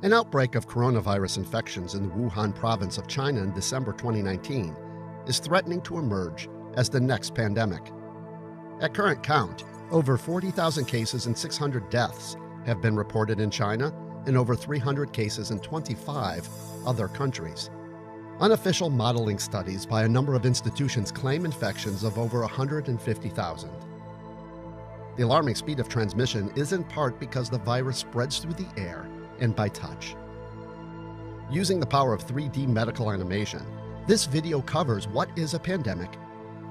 An outbreak of coronavirus infections in the Wuhan province of China in December 2019 is threatening to emerge as the next pandemic. At current count, over 40,000 cases and 600 deaths have been reported in China and over 300 cases in 25 other countries. Unofficial modeling studies by a number of institutions claim infections of over 150,000. The alarming speed of transmission is in part because the virus spreads through the air and by touch. Using the power of 3D medical animation, this video covers what is a pandemic,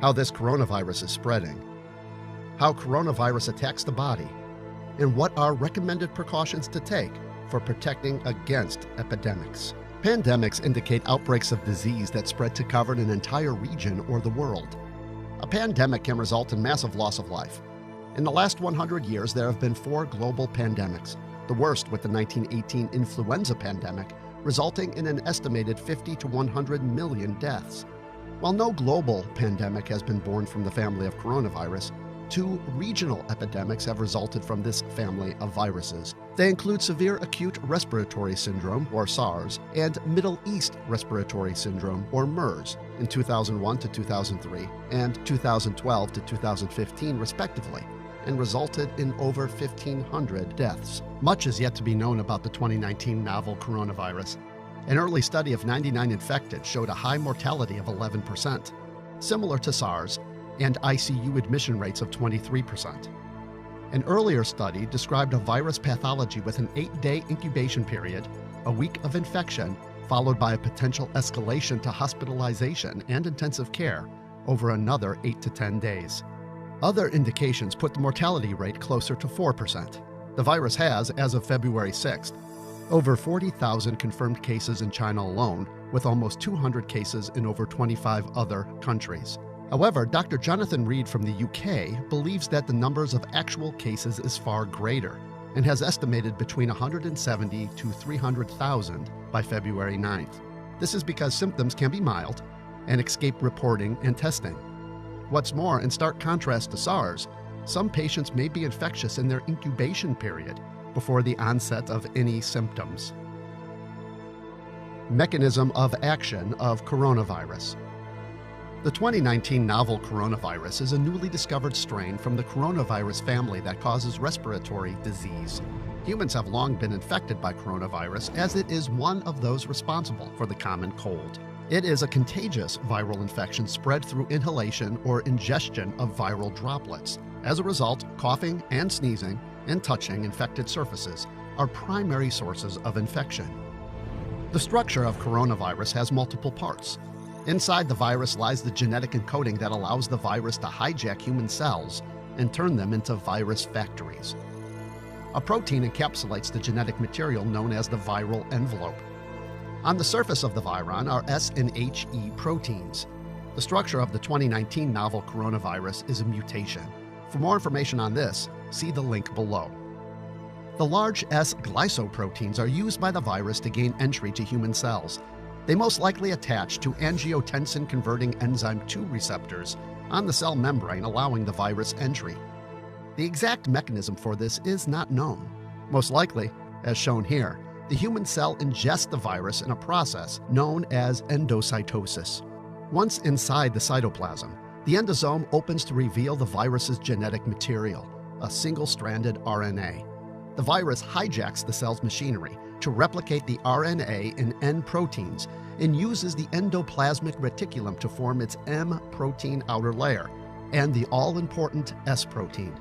how this coronavirus is spreading, how coronavirus attacks the body, and what are recommended precautions to take for protecting against epidemics. Pandemics indicate outbreaks of disease that spread to cover an entire region or the world. A pandemic can result in massive loss of life. In the last 100 years, there have been 4 global pandemics, the worst with the 1918 influenza pandemic, resulting in an estimated 50 to 100 million deaths. While no global pandemic has been born from the family of coronavirus, 2 regional epidemics have resulted from this family of viruses. They include severe acute respiratory syndrome, or SARS, and Middle East respiratory syndrome, or MERS, in 2001 to 2003 and 2012 to 2015, respectively, and resulted in over 1,500 deaths. Much is yet to be known about the 2019 novel coronavirus. An early study of 99 infected showed a high mortality of 11%, similar to SARS, and ICU admission rates of 23%. An earlier study described a virus pathology with an 8-day incubation period, a week of infection, followed by a potential escalation to hospitalization and intensive care over another 8 to 10 days. Other indications put the mortality rate closer to 4%. The virus has, as of February 6th, over 40,000 confirmed cases in China alone, with almost 200 cases in over 25 other countries. However, Dr. Jonathan Reed from the UK believes that the numbers of actual cases is far greater and has estimated between 170 to 300,000 by February 9th. This is because symptoms can be mild and escape reporting and testing. What's more, in stark contrast to SARS, some patients may be infectious in their incubation period before the onset of any symptoms. Mechanism of action of coronavirus. The 2019 novel coronavirus is a newly discovered strain from the coronavirus family that causes respiratory disease. Humans have long been infected by coronavirus, as it is one of those responsible for the common cold. It is a contagious viral infection spread through inhalation or ingestion of viral droplets. As a result, coughing and sneezing and touching infected surfaces are primary sources of infection. The structure of coronavirus has multiple parts. Inside the virus lies the genetic encoding that allows the virus to hijack human cells and turn them into virus factories. A protein encapsulates the genetic material known as the viral envelope. On the surface of the viron are S and HE proteins. The structure of the 2019 novel coronavirus is a mutation. For more information on this, see the link below. The large S glycoproteins are used by the virus to gain entry to human cells. They most likely attach to angiotensin-converting enzyme 2 receptors on the cell membrane, allowing the virus entry. The exact mechanism for this is not known. Most likely, as shown here, the human cell ingests the virus in a process known as endocytosis. Once inside the cytoplasm, the endosome opens to reveal the virus's genetic material, a single-stranded RNA. The virus hijacks the cell's machinery to replicate the RNA in N proteins and uses the endoplasmic reticulum to form its M protein outer layer and the all-important S protein.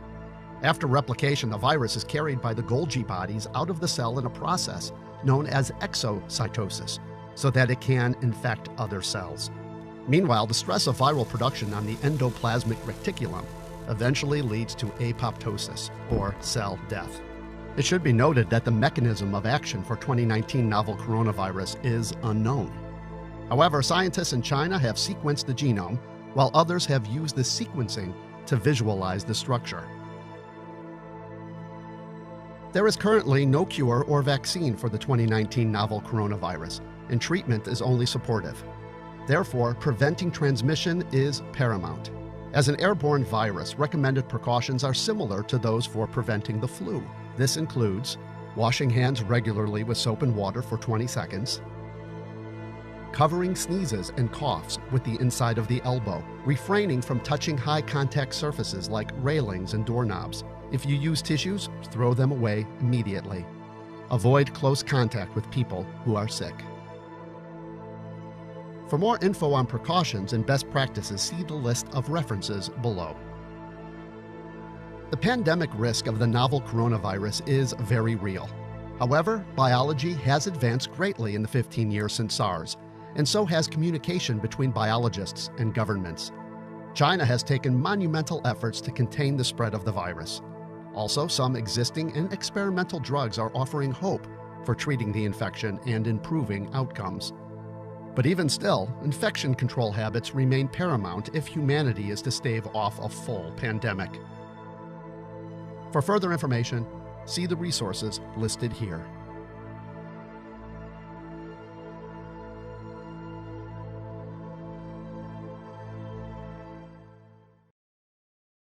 After replication, the virus is carried by the Golgi bodies out of the cell in a process known as exocytosis, so that it can infect other cells. Meanwhile, the stress of viral production on the endoplasmic reticulum eventually leads to apoptosis, or cell death. It should be noted that the mechanism of action for 2019 novel coronavirus is unknown. However, scientists in China have sequenced the genome, while others have used the sequencing to visualize the structure. There is currently no cure or vaccine for the 2019 novel coronavirus, and treatment is only supportive. Therefore, preventing transmission is paramount. As an airborne virus, recommended precautions are similar to those for preventing the flu. This includes washing hands regularly with soap and water for 20 seconds, covering sneezes and coughs with the inside of the elbow, refraining from touching high-contact surfaces like railings and doorknobs. If you use tissues, throw them away immediately. Avoid close contact with people who are sick. For more info on precautions and best practices, see the list of references below. The pandemic risk of the novel coronavirus is very real. However, biology has advanced greatly in the 15 years since SARS, and so has communication between biologists and governments. China has taken monumental efforts to contain the spread of the virus. Also, some existing and experimental drugs are offering hope for treating the infection and improving outcomes. But even still, infection control habits remain paramount if humanity is to stave off a full pandemic. For further information, see the resources listed here.